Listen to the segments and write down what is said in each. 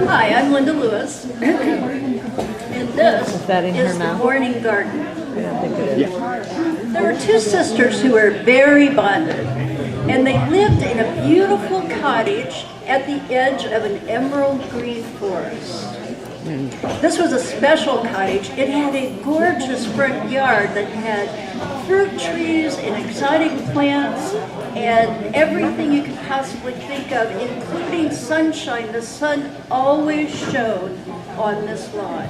Hi, I'm Linda Lewis, and this Is that in her is the mouth? morning garden. I don't think it is. There were two sisters who were very bonded, and they lived in a beautiful cottage at the edge of an emerald green forest. This was a special cottage. It had a gorgeous front yard that had fruit trees and exotic plants and everything you could possibly think of, including sunshine. The sun always shone on this lawn.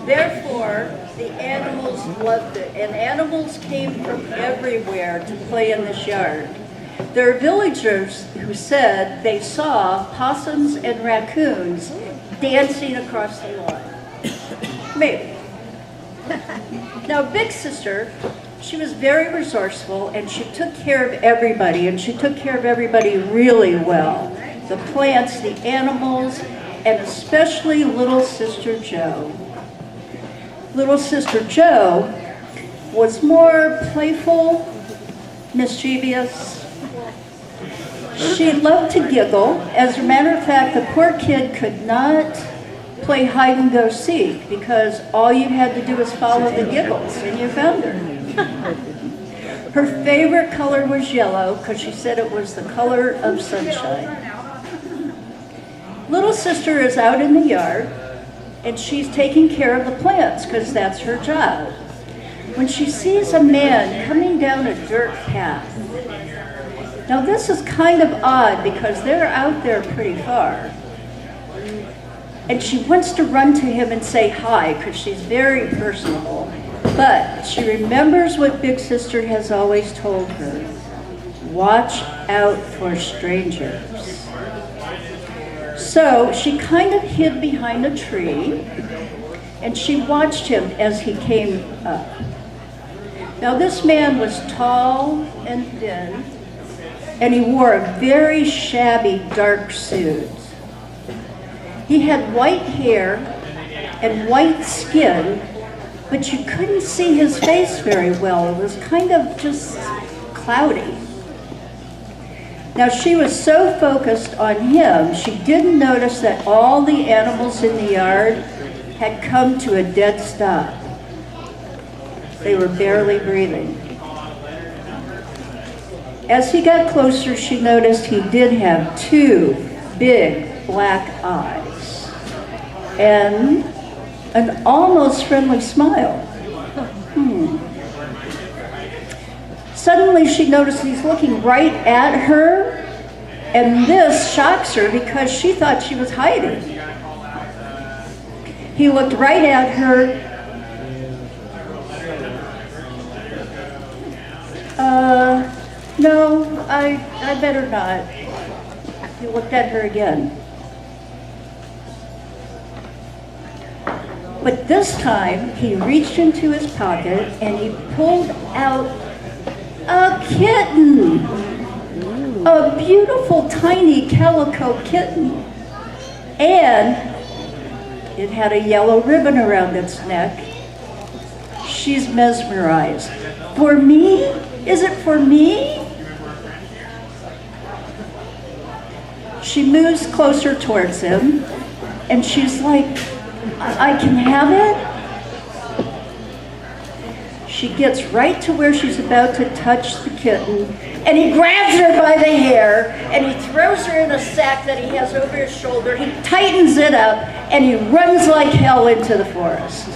Therefore, the animals loved it, and animals came from everywhere to play in this yard. There are villagers who said they saw possums and raccoons dancing across the lawn. Maybe. Now, Big Sister, she was very resourceful, and she took care of everybody, and she took care of everybody really well. The plants, the animals, and especially Little Sister Joe. Little Sister Joe was more playful, mischievous. She loved to giggle. As a matter of fact, the poor kid could not play hide and go seek because all you had to do was follow the giggles and you found her. Her favorite color was yellow because she said it was the color of sunshine. Little Sister is out in the yard and she's taking care of the plants because that's her job. When she sees a man coming down a dirt path, now this is kind of odd because they're out there pretty far. And she wants to run to him and say hi because she's very personable. But she remembers what Big Sister has always told her. Watch out for strangers. So she kind of hid behind a tree and she watched him as he came up. Now this man was tall and thin, and he wore a very shabby dark suit. He had white hair and white skin, but you couldn't see his face very well. It was kind of just cloudy. Now she was so focused on him, she didn't notice that all the animals in the yard had come to a dead stop. They were barely breathing. As he got closer, she noticed he did have two big black eyes and an almost friendly smile. Suddenly she noticed he's looking right at her, and this shocks her because she thought she was hiding. He looked right at her. No, I better not. He looked at her again. But this time, he reached into his pocket and he pulled out a kitten. A beautiful, tiny calico kitten. And it had a yellow ribbon around its neck. She's mesmerized. For me? Is it for me? She moves closer towards him, and she's like, I can have it? She gets right to where she's about to touch the kitten, and he grabs her by the hair, and he throws her in a sack that he has over his shoulder. He tightens it up, and he runs like hell into the forest.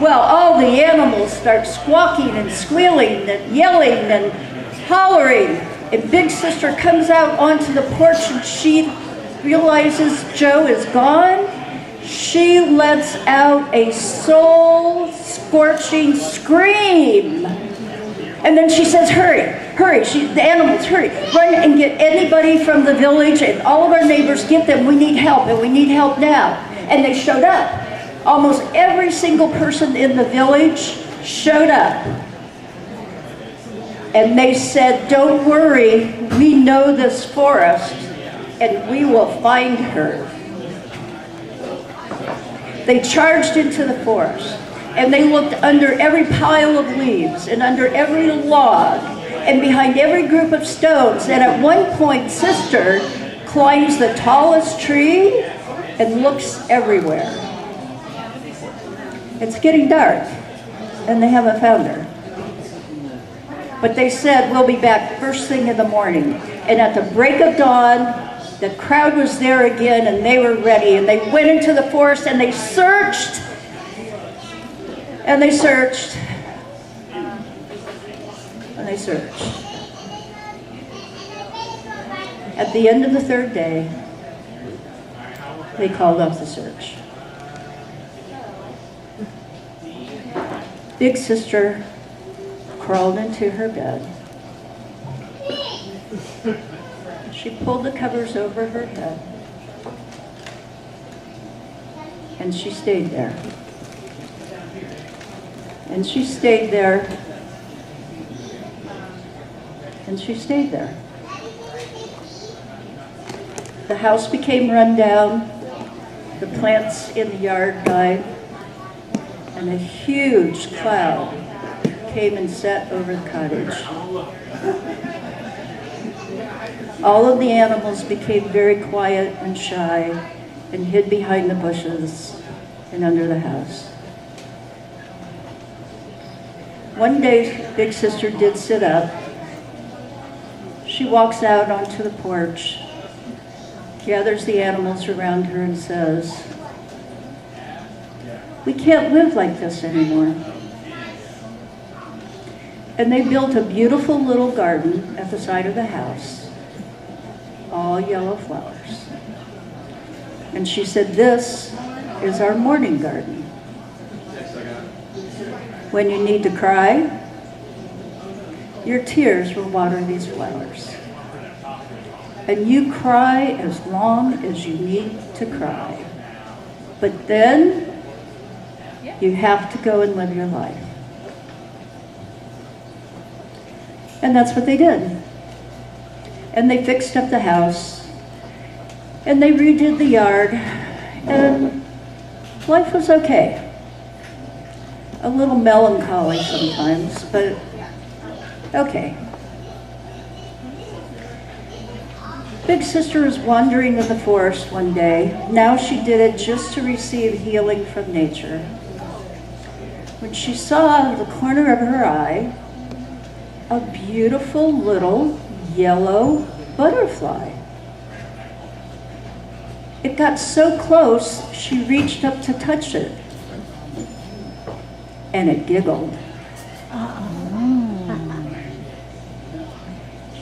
Well, all the animals start squawking and squealing and yelling and hollering. And Big Sister comes out onto the porch and she realizes Joe is gone. She lets out a soul-scorching scream. And then she says, hurry, hurry, the animals, hurry. Run and get anybody from the village and all of our neighbors, get them. We need help, and we need help now. And they showed up. Almost every single person in the village showed up. And they said, don't worry, we know this forest, and we will find her. They charged into the forest, and they looked under every pile of leaves, and under every log, and behind every group of stones. And at one point, Sister climbs the tallest tree, and looks everywhere. It's getting dark, and they haven't found her. But they said, we'll be back first thing in the morning. And at the break of dawn, the crowd was there again, and they were ready. And they went into the forest, and they searched. And they searched. And they searched. At the end of the third day, they called off the search. Big sister crawled into her bed. She pulled the covers over her head, and she stayed there. And she stayed there, and she stayed there. The house became run down, the plants in the yard died, and a huge cloud came and sat over the cottage. All of the animals became very quiet and shy and hid behind the bushes and under the house. One day, Big Sister did sit up. She walks out onto the porch, gathers the animals around her and says, "We can't live like this anymore." And they built a beautiful little garden at the side of the house, all yellow flowers. And she said, "This is our morning garden. When you need to cry, your tears will water these flowers. And you cry as long as you need to cry. But then you have to go and live your life." And that's what they did. And they fixed up the house, and they redid the yard, and life was okay. A little melancholy sometimes, but okay. Big Sister was wandering in the forest one day. Now she did it just to receive healing from nature. When she saw out of the corner of her eye a beautiful little yellow butterfly. It got so close, she reached up to touch it, and it giggled.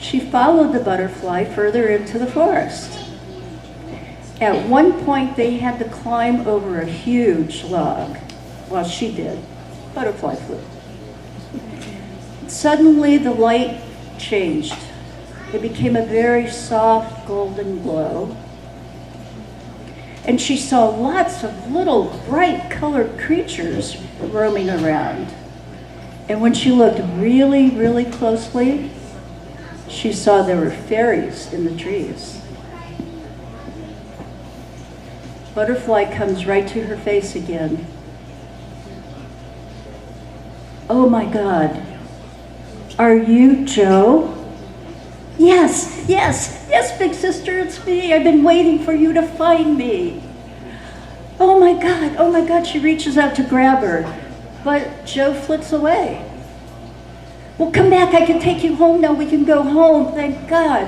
She followed the butterfly further into the forest. At one point, they had to climb over a huge log. Well, she did. Butterfly flew. Suddenly, the light changed. It became a very soft golden glow. And she saw lots of little bright colored creatures roaming around. And when she looked really, really closely, she saw there were fairies in the trees. Butterfly comes right to her face again. "Oh my God, are you Joe?" Yes, Big Sister, it's me. I've been waiting for you to find me." Oh my God, she reaches out to grab her, but Joe flits away. "Well, come back, I can take you home now, we can go home, thank God."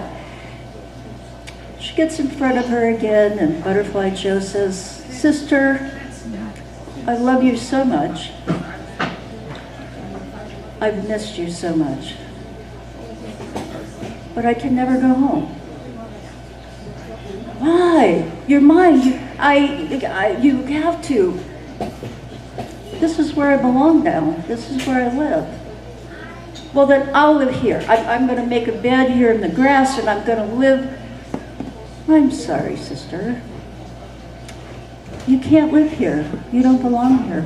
She gets in front of her again, and Butterfly Joe says, "Sister, I love you so much. I've missed you so much. But I can never go home." "Why? You're mine. You have to. This is where I belong now. This is where I live." "Well, then I'll live here. I'm going to make a bed here in the grass, and I'm going to live." "I'm sorry, sister. You can't live here. You don't belong here."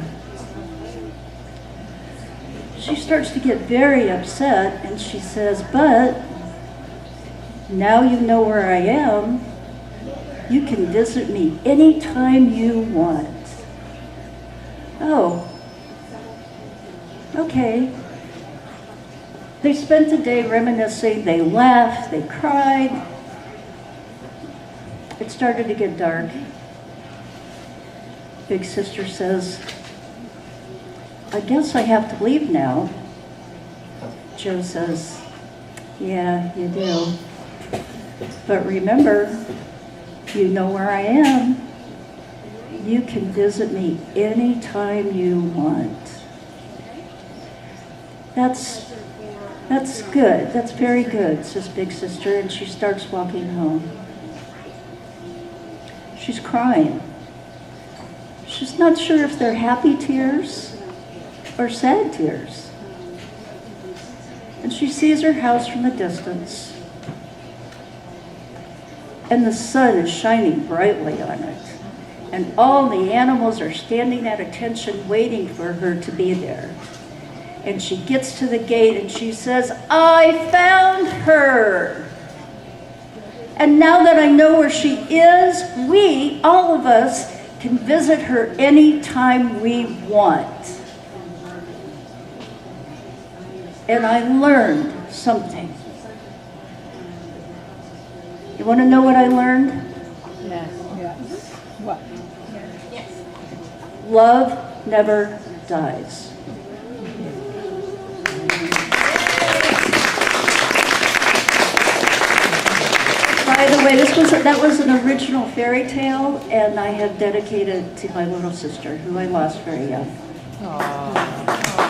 She starts to get very upset, and she says, "But now you know where I am. You can visit me anytime you want." "Oh, okay." They spent the day reminiscing. They laughed, they cried. It started to get dark. Big sister says, I guess I have to leave now. Joe says, yeah, you do. But remember, you know where I am. You can visit me anytime you want. That's good. That's very good, says Big Sister, and she starts walking home. She's crying. She's not sure if they're happy tears or sad tears. And she sees her house from a distance, and the sun is shining brightly on it. And all the animals are standing at attention waiting for her to be there. And she gets to the gate and she says, I found her. And now that I know where she is, we, all of us, can visit her anytime we want. And I learned something. You want to know what I learned? Yes. What? Love never dies. By the way, that was an original fairy tale, and I have dedicated to my little sister, who I lost very young. Aww.